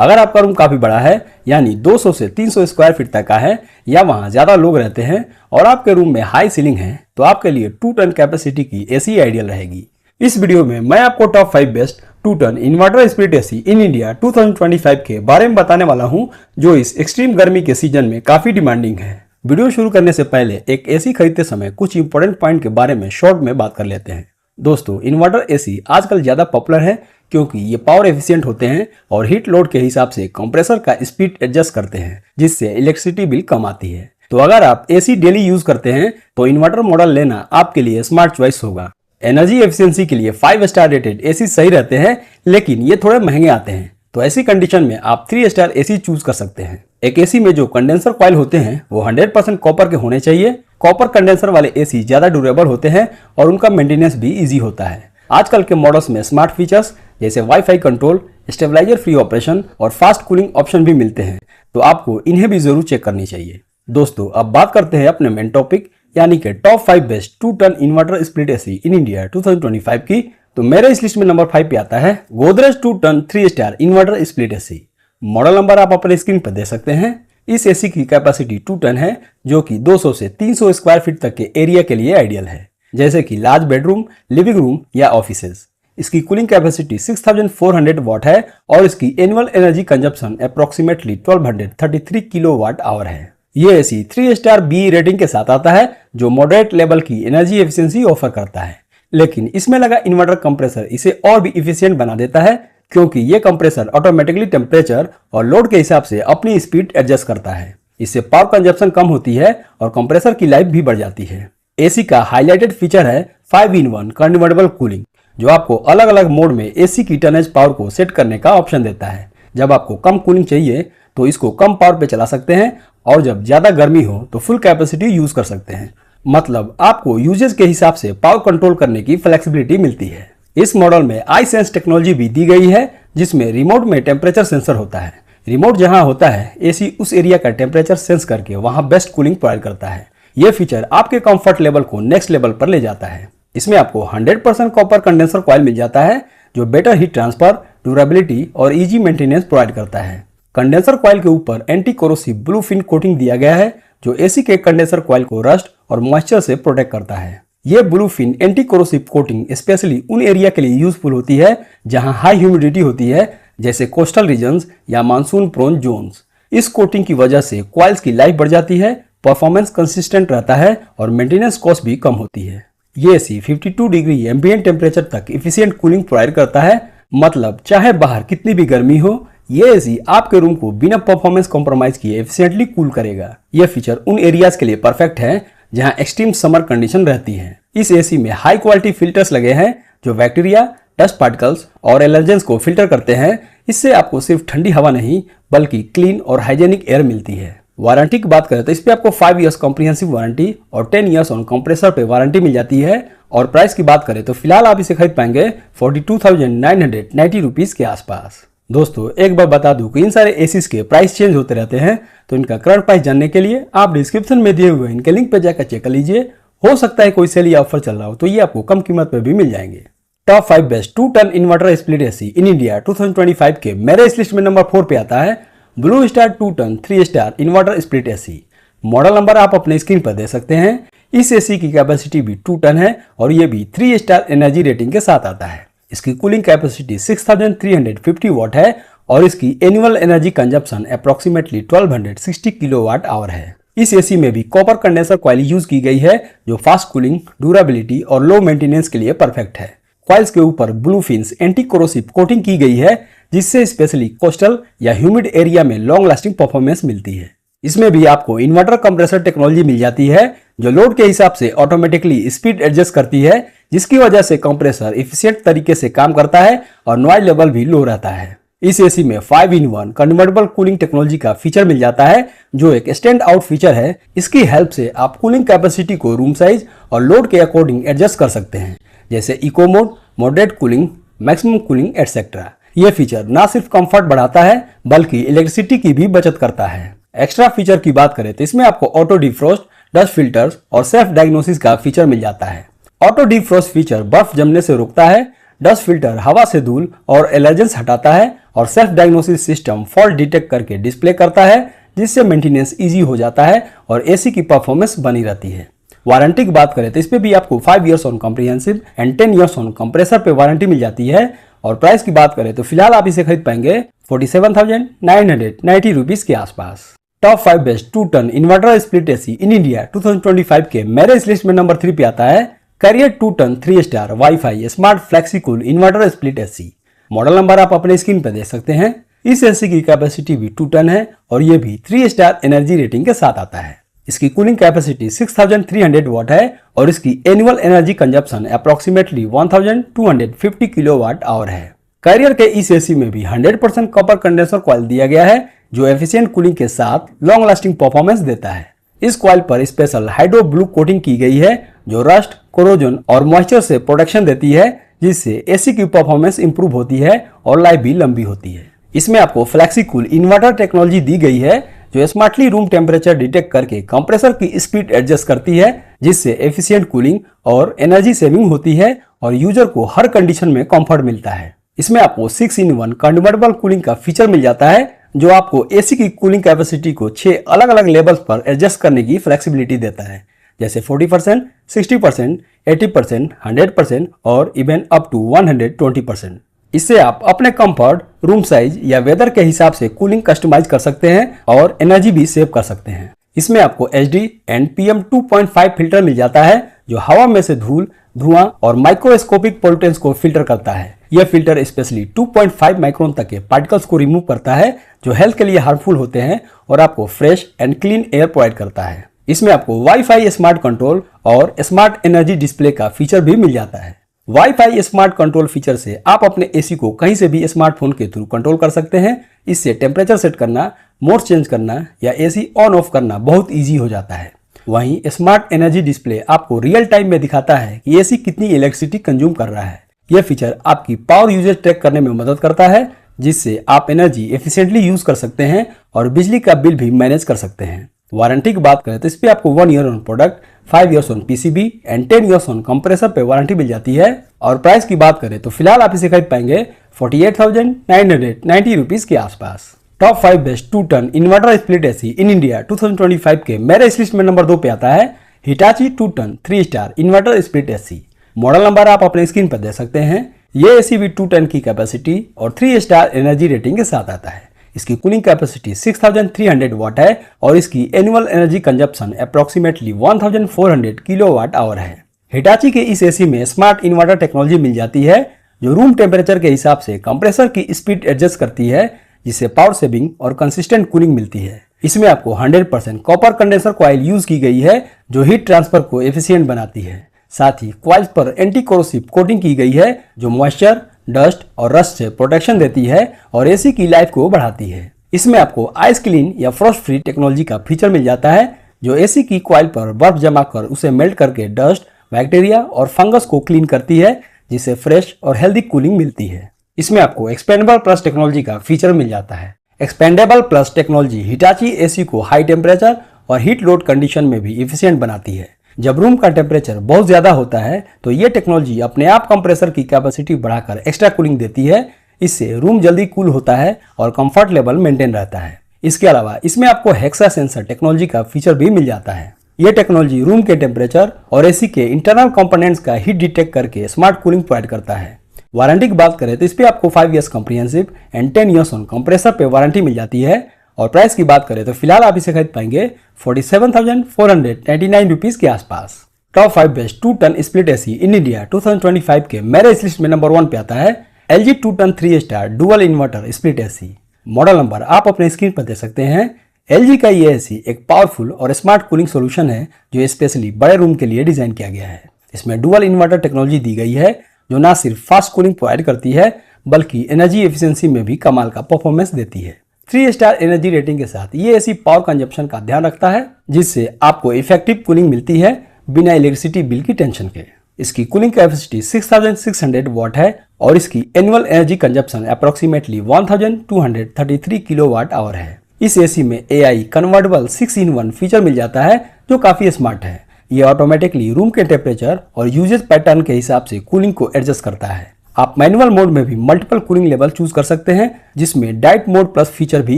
अगर आपका रूम काफी बड़ा है यानी 200 से 300 स्क्वायर फीट तक का है या वहां ज्यादा लोग रहते हैं और आपके रूम में हाई सीलिंग है तो आपके लिए 2 टन कैपेसिटी की एसी आइडियल रहेगी। इस वीडियो में मैं आपको top 5 best 2 ton inverter split AC in India 2025 के बारे में बताने वाला हूं जो इस एक्सट्रीम गर्मी के सीजन में काफी डिमांडिंग है। वीडियो शुरू करने से पहले एक एसी खरीदते समय कुछ इंपॉर्टेंट पॉइंट के बारे में शॉर्ट में बात कर लेते हैं। दोस्तों, इन्वर्टर एसी आजकल ज्यादा पॉपुलर है क्योंकि ये पावर एफिशिएंट होते हैं और हीट लोड के हिसाब से कंप्रेसर का स्पीड एडजस्ट करते हैं जिससे इलेक्ट्रिसिटी बिल कम आती है। तो अगर आप एसी डेली यूज करते हैं तो इन्वर्टर मॉडल लेना आपके लिए स्मार्ट चॉइस होगा। एनर्जी एफिशिएंसी के लिए 5 स्टार रेटेड एसी सही रहते हैं लेकिन ये थोड़े महंगे आते हैं, तो ऐसी कंडीशन में आप 3 स्टार एसी चूज कर सकते हैं। एक एसी में जो कंडेंसर कॉइल होते हैं वो 100% कॉपर के होने चाहिए। कॉपर कंडेंसर वाले एसी ज्यादा ड्यूरेबल होते हैं और उनका मेंटेनेंस भी इजी होता है। आजकल के मॉडल्स में स्मार्ट फीचर्स जैसे wifi control, stabiliser free operation और फास्ट कूलिंग ऑप्शन भी मिलते हैं, तो आपको इन्हें भी जरूर चेक करनी चाहिए। दोस्तों, अब बात करते हैं अपने मेन टॉपिक यानी कि top 5 best 2 ton inverter split AC in India 2025 की। तो मेरे इस लिस्ट में नंबर 5 पे आता है Godrej 2 ton 3 star inverter split AC. Model number आप अपने स्क्रीन पर दे सकते हैं। इस एसी की कैपेसिटी 2 टन है जो कि 200 से 300 स्क्वायर फीट तक के एरिया के लिए आइडियल है, जैसे कि लार्ज बेडरूम, लिविंग रूम या ऑफिसेज। इसकी कूलिंग कैपेसिटी 6400 वाट है और इसकी annual energy consumption approximately 1233 kilowatt hour है। ये एसी 3 स्टार बी रेटिंग के साथ आता है जो मॉडरेट लेवल की एनर्जी एफिशिएंसी ऑफर करता है, लेकिन इसमें लगा इन्वर्टर कंप्रेसर इसे और भी इफिशिएंट बना देता है क्योंकि ये कंप्रेसर ऑटोमेटिकली टेम्परेचर और लोड के हिसाब से अपनी स्पीड एडजस्ट करता है। इससे पावर कंजप्शन कम होती है और कंप्रेसर की लाइफ भी बढ़ जाती है। एसी का हाईलाइटेड फीचर है 5-in-1 कन्वर्टेबल कूलिंग, जो आपको अलग अलग मोड में एसी की टनेज पावर को सेट करने का ऑप्शन देता है। जब आपको कम कूलिंग चाहिए तो इसको कम पावर पे चला सकते हैं और जब ज्यादा गर्मी हो तो फुल कैपेसिटी यूज कर सकते हैं। मतलब आपको यूजेज के हिसाब से पावर कंट्रोल करने की फ्लेक्सिबिलिटी मिलती है। इस मॉडल में आई सेंस टेक्नोलॉजी भी दी गई है जिसमें रिमोट में टेम्परेचर सेंसर होता है। रिमोट जहां होता है एसी उस एरिया का टेम्परेचर सेंस करके वहां बेस्ट कूलिंग प्रोवाइड करता है। यह फीचर आपके कंफर्ट लेवल को नेक्स्ट लेवल पर ले जाता है। इसमें आपको 100% कॉपर कंडेंसर कॉइल मिल जाता है जो बेटर हीट ट्रांसफर, ड्यूरेबिलिटी और इजी मेंटेनेंस प्रोवाइड करता है। कंडेंसर कॉइल के ऊपर anti corrosive blue fin coating दिया गया है जो एसी के कंडेंसर कॉइल को रस्ट और मॉइस्चर से प्रोटेक्ट करता है। ये blue fin anti corrosive coating specially उन एरिया के लिए यूजफुल होती है जहां हाई ह्यूमिडिटी होती है, जैसे कोस्टल रीजन्स या मानसून प्रोन जोन्स। इस कोटिंग की वजह से कॉइल्स की लाइफ बढ़ जाती है, परफॉर्मेंस कंसिस्टेंट रहता है और मेंटेनेंस कॉस्ट भी कम होती है। ये एसी 52 डिग्री एम्बिएंट टेम्परेचर तक इफिशिएंट कूलिंग प्रोवाइड करता है। मतलब चाहे बाहर कितनी भी गर्मी हो, ये एसी आपके रूम को बिना परफॉर्मेंस कॉम्प्रोमाइज किए एफिशिएंटली कूल करेगा। यह फीचर उन एरियाज के लिए परफेक्ट है जहां एक्सट्रीम समर कंडीशन रहती है। इस एसी में हाई क्वालिटी फिल्टर्स लगे हैं जो बैक्टीरिया, डस्ट पार्टिकल्स और एलर्जेंस को फिल्टर करते हैं। इससे आपको सिर्फ ठंडी हवा नहीं बल्कि क्लीन और हाइजेनिक एयर मिलती है। वारंटी की बात करें तो इस पे आपको 5 इयर्स कॉम्प्रिहेंसिव वारंटी और 10 इयर्स ऑन कंप्रेसर पे वारंटी मिल जाती है। और प्राइस की बात करें तो फिलहाल आप इसे खरीद पाएंगे 42,990 रुपीज के आसपास। दोस्तों, एक बार बता दूं कि इन सारे एसीज के प्राइस चेंज होते रहते हैं, तो इनका करंट प्राइस जानने के लिए आप डिस्क्रिप्शन में दिए हुए इनके लिंक पे जाकर चेक कर लीजिए। हो सकता है कोई सेल या ऑफर चल रहा हो तो ये आपको कम कीमत पे भी मिल जाएंगे। Top 5 best 2 ton inverter split AC in India 2025 के मेरे इस लिस्ट में नंबर 4 पे आता है Blue Star 2 ton 3 star inverter split AC. Model number आप अपने स्क्रीन पर दे सकते हैं। इस एसी की कैपेसिटी भी 2 टन है और ये भी 3 स्टार एनर्जी रेटिंग के साथ आता है। इसकी कूलिंग कैपेसिटी 6350 वाट है और इसकी annual energy consumption approximately 1260 kilowatt hour है। इस एसी में भी कॉपर कंडेंसर कॉइल यूज की गई है जो फास्ट कूलिंग, ड्यूरेबिलिटी और लो मेंटेनेंस के लिए परफेक्ट है। कॉइल्स के ऊपर blue fins anti corrosive coating की गई है जिससे स्पेशली कोस्टल या ह्यूमिड एरिया में लॉन्ग लास्टिंग परफॉर्मेंस मिलती है। इसमें भी आपको इन्वर्टर कंप्रेसर टेक्नोलॉजी मिल जाती है जो लोड के हिसाब से ऑटोमेटिकली स्पीड एडजस्ट करती है, जिसकी वजह से कंप्रेसर इफिशिएंट तरीके से काम करता है और नॉइज लेवल भी लो रहता है। इस एसी में 5-in-1 कन्वर्टेबल कूलिंग टेक्नोलॉजी का फीचर मिल जाता है जो एक स्टैंड आउट फीचर है। इसकी हेल्प से आप कूलिंग कैपेसिटी को रूम साइज और लोड के अकॉर्डिंग एडजस्ट कर सकते हैं, जैसे eco mode, moderate cooling, maximum cooling etcetera. यह फीचर ना सिर्फ कंफर्ट बढ़ाता है बल्कि इलेक्ट्रिसिटी की भी बचत करता है। एक्स्ट्रा फीचर की बात करें तो इसमें आपको ऑटो डिफ्रोस्ट, डस्ट फिल्टर्स और सेल्फ डायग्नोसिस का फीचर मिल जाता है। ऑटो डिफ्रोस्ट फीचर बर्फ जमने से रोकता है, डस्ट फिल्टर हवा से धूल और एलर्जेंस हटाता है और self diagnosis system fault detect करके डिस्प्ले करता है, जिससे मेंटेनेंस इजी हो जाता है और एसी की परफॉर्मेंस बनी रहती है। वारंटी की बात करें तो इस पे भी आपको 5 years on comprehensive and 10 years on compressor पे वारंटी मिल जाती है। और प्राइस की बात करें तो फिलहाल आप इसे खरीद पाएंगे 47,990 रुपीज के आसपास। Top 5 best 2 ton inverter split AC in India 2025 के मेरे इस लिस्ट में नंबर 3 पे आता है Carrier 2 ton 3 star wifi smart flexicool inverter split AC. Model number आप अपने स्क्रीन पर देख सकते हैं। इस एसी की कैपेसिटी भी 2 टन है और ये भी 3 स्टार एनर्जी रेटिंग के साथ आता है। इसकी कूलिंग कैपेसिटी 6300 वाट है और इसकी annual energy consumption approximately 1250 kilowatt hour है। कैरियर के इस एसी में भी 100% कॉपर कंडेंसर कॉइल दिया गया है, जो एफिशिएंट कूलिंग के साथ लॉन्ग लास्टिंग परफॉर्मेंस देता है। इस कॉइल पर स्पेशल हाइड्रो ब्लू कोटिंग की गई है, जो रस्ट, कोरोजन और मॉइस्चर से प्रोटेक्शन देती है, जिससे एसी की परफॉर्मेंस इंप्रूव होती है और लाइफ भी लंबी होती है। इसमें आपको फ्लेक्सिकूल इन्वर्टर टेक्नोलॉजी दी गई है, जो स्मार्टली रूम टेम्परेचर डिटेक्ट करके कंप्रेसर की स्पीड एडजस्ट करती है, जिससे एफिशिएंट कूलिंग और एनर्जी सेविंग होती है और यूजर को हर कंडीशन में कंफर्ट मिलता है। इसमें आपको 6-in-1 कन्वर्टेबल कूलिंग का फीचर मिल जाता है, जो आपको एसी की कूलिंग कैपेसिटी को 6 अलग अलग लेवल्स पर एडजस्ट करने की फ्लेक्सिबिलिटी देता है, जैसे 40%, 60%, 80%, 100% और इवन अप टू 120%। इससे आप अपने कंफर्ट, रूम साइज या वेदर के हिसाब से कूलिंग कस्टमाइज कर सकते हैं और एनर्जी भी सेव कर सकते हैं। इसमें आपको HD एंड PM 2.5 फिल्टर मिल जाता है, जो हवा में से धूल, धुआं और माइक्रोस्कोपिक पोल्यूटेंट्स को फिल्टर करता है। यह फिल्टर स्पेशली 2.5 माइक्रोन तक के पार्टिकल्स को रिमूव करता है, जो हेल्थ के लिए हार्मफुल होते हैं, और आपको fresh and clean air provide करता है। इसमें आपको वाईफाई स्मार्ट कंट्रोल और स्मार्ट एनर्जी डिस्प्ले का फीचर भी मिल जाता है। वाईफाई स्मार्ट कंट्रोल फीचर से आप अपने एसी को कहीं से भी स्मार्टफोन के थ्रू कंट्रोल कर सकते हैं। इससे टेम्परेचर सेट करना, मोड चेंज करना या एसी ऑन ऑफ करना बहुत इजी हो जाता है। वहीं स्मार्ट एनर्जी डिस्प्ले आपको रियल टाइम में दिखाता है कि एसी कितनी इलेक्ट्रिसिटी कंज्यूम कर रहा है। यह फीचर आपकी पावर यूजेज ट्रैक करने में मदद करता है, जिससे आप एनर्जी एफिशिएंटली यूज कर सकते हैं और बिजली का बिल भी मैनेज कर सकते हैं। वारंटी की बात करें तो इस पे आपको 1 year on product, 5 years on PCB and 10 years on compressor पे वारंटी मिल जाती है। और प्राइस की बात करें तो फिलहाल आप इसे खरीद पाएंगे 48,990 रुपीज के आसपास। Top 5 best 2 ton inverter split AC in India 2025 के मेरे इस लिस्ट में नंबर 2 पे आता है Hitachi 2 ton 3 star inverter split AC. Model number आप अपने स्क्रीन पर देख सकते हैं। ये एसी भी 2 टन की कैपेसिटी और 3 स्टार एनर्जी रेटिंग के साथ आता है। इसकी कूलिंग कैपेसिटी 6300 वाट है और इसकी annual energy consumption approximately 1400 kilowatt hour है। हिटाची के इस एसी में स्मार्ट इन्वर्टर टेक्नोलॉजी मिल जाती है, जो रूम टेम्परेचर के हिसाब से कंप्रेसर की स्पीड एडजस्ट करती है, जिससे पावर सेविंग और कंसिस्टेंट कूलिंग मिलती है। इसमें आपको 100% कॉपर कंडेंसर कॉइल यूज की गई है, जो हीट ट्रांसफर को एफिशिएंट बनाती है। साथ ही कॉइल्स पर एंटी कोरोसिव कोटिंग की गई है, जो मॉइस्चर, डस्ट और रस्ट से प्रोटेक्शन देती है और एसी की लाइफ को बढ़ाती है। इसमें आपको आइस क्लीन या फ्रॉस्ट फ्री टेक्नोलॉजी का फीचर मिल जाता है, जो एसी की कॉइल पर बर्फ जमा कर उसे मेल्ट करके डस्ट, बैक्टीरिया और फंगस को क्लीन करती है, जिससे फ्रेश और हेल्दी कूलिंग मिलती है। इसमें आपको एक्सपेंडेबल प्लस टेक्नोलॉजी का फीचर मिल जाता है। Expandable plus technology Hitachi AC को हाई टेम्परेचर और हीट लोड कंडीशन में भी इफिशिएंट बनाती है। जब रूम का टेम्परेचर बहुत ज्यादा होता है तो ये टेक्नोलॉजी अपने आप कंप्रेसर की कैपेसिटी बढ़ाकर एक्स्ट्रा कूलिंग देती है। इससे रूम जल्दी कूल होता है और कंफर्ट लेवल मेंटेन रहता है। इसके अलावा इसमें आपको हेक्सा सेंसर टेक्नोलॉजी का फीचर भी मिल जाता है। यह टेक्नोलॉजी रूम के टेम्परेचर और एसी के इंटरनल कंपोनेंट्स का हीट डिटेक्ट करके स्मार्ट कूलिंग प्रोवाइड करता है। वारंटी की बात करें तो इस पे आपको 5 years comprehensive and 10 years on compressor पे वारंटी मिल जाती है। और प्राइस की बात करें तो फिलहाल आप इसे खरीद पाएंगे 47,499 रुपीज के आसपास। Top 5 best 2 ton split AC in India 2025 के मेरे इस लिस्ट में नंबर 1 पे आता है LG 2 ton 3 star dual inverter split AC. Model number आप अपने स्क्रीन पर देख सकते हैं। LG का ये एसी एक पावरफुल और स्मार्ट कूलिंग सोल्यूशन है, जो स्पेशली बड़े रूम के लिए डिजाइन किया गया है। इसमें डुअल इन्वर्टर टेक्नोलॉजी दी गई है, जो न सिर्फ फास्ट कूलिंग प्रोवाइड करती है, बल्कि एनर्जी एफिशिएंसी में भी कमाल का परफॉर्मेंस देती है। 3 स्टार एनर्जी रेटिंग के साथ ये एसी पावर कंजप्शन का ध्यान रखता है, जिससे आपको इफेक्टिव कूलिंग मिलती है बिना इलेक्ट्रिसिटी बिल की टेंशन के। इसकी कूलिंग कैपेसिटी 6600 वाट है और इसकी annual energy consumption approximately 1233 kilowatt hour है। इस एसी में AI कन्वर्टेबल 6-in-1 फीचर मिल जाता है, जो काफी स्मार्ट है। यह ऑटोमेटिकली रूम के टेम्परेचर और यूजेज पैटर्न के हिसाब से कूलिंग को एडजस्ट करता है। आप मैनुअल मोड में भी मल्टीपल कूलिंग लेवल चूज कर सकते हैं, जिसमें डाइट मोड प्लस फीचर भी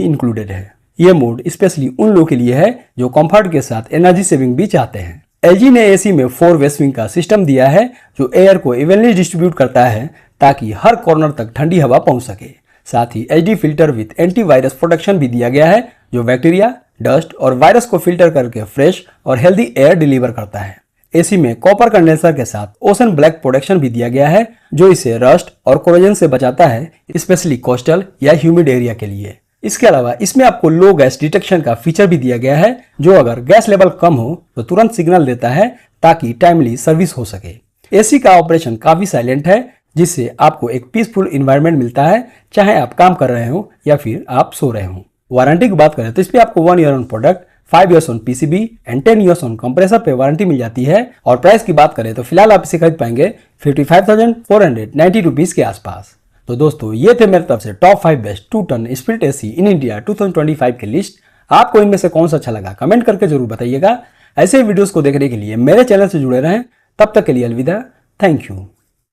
इंक्लूडेड है। ये मोड स्पेशली उन लोगों के लिए है जो कंफर्ट के साथ एनर्जी सेविंग भी चाहते हैं। LG ने एसी में 4 वे स्विंग का सिस्टम दिया है जो एयर को इवनली डिस्ट्रीब्यूट करता है ताकि हर कॉर्नर तक ठंडी हवा पहुंच सके। साथ ही HD filter with antivirus protection भी दिया गया है जो बैक्टीरिया, डस्ट और वायरस को फिल्टर करके फ्रेश और हेल्दी एयर डिलीवर करता है। एसी में कॉपर कंडेंसर के साथ ओशन ब्लैक प्रोटेक्शन भी दिया गया है जो इसे रस्ट और कोरोजन से बचाता है, स्पेशली कोस्टल या ह्यूमिड एरिया के लिए। इसके अलावा इसमें आपको लो गैस डिटेक्शन का फीचर भी दिया गया है जो अगर गैस लेवल कम हो तो तुरंत सिग्नल देता है ताकि टाइमली सर्विस हो सके। एसी का ऑपरेशन काफी साइलेंट है जिससे आपको एक पीसफुल इन्वायरमेंट मिलता है, चाहे आप काम कर रहे हो या फिर आप सो रहे हो। वारंटी की बात करें तो इस पे आपको 1 year on product, 5 years on PCB and 10 years on compressor पे वारंटी मिल जाती है। और प्राइस की बात करें तो फिलहाल आप इसे खरीद पाएंगे 55,490 रुपीज के आसपास। तो दोस्तों ये थे मेरी तरफ से top 5 best 2 ton split AC in India 2025 की लिस्ट। आपको इनमें से कौन सा अच्छा लगा कमेंट करके जरूर बताइएगा। ऐसे वीडियोस को देखने के लिए मेरे चैनल से जुड़े रहें। तब तक के लिए अलविदा, थैंक यू।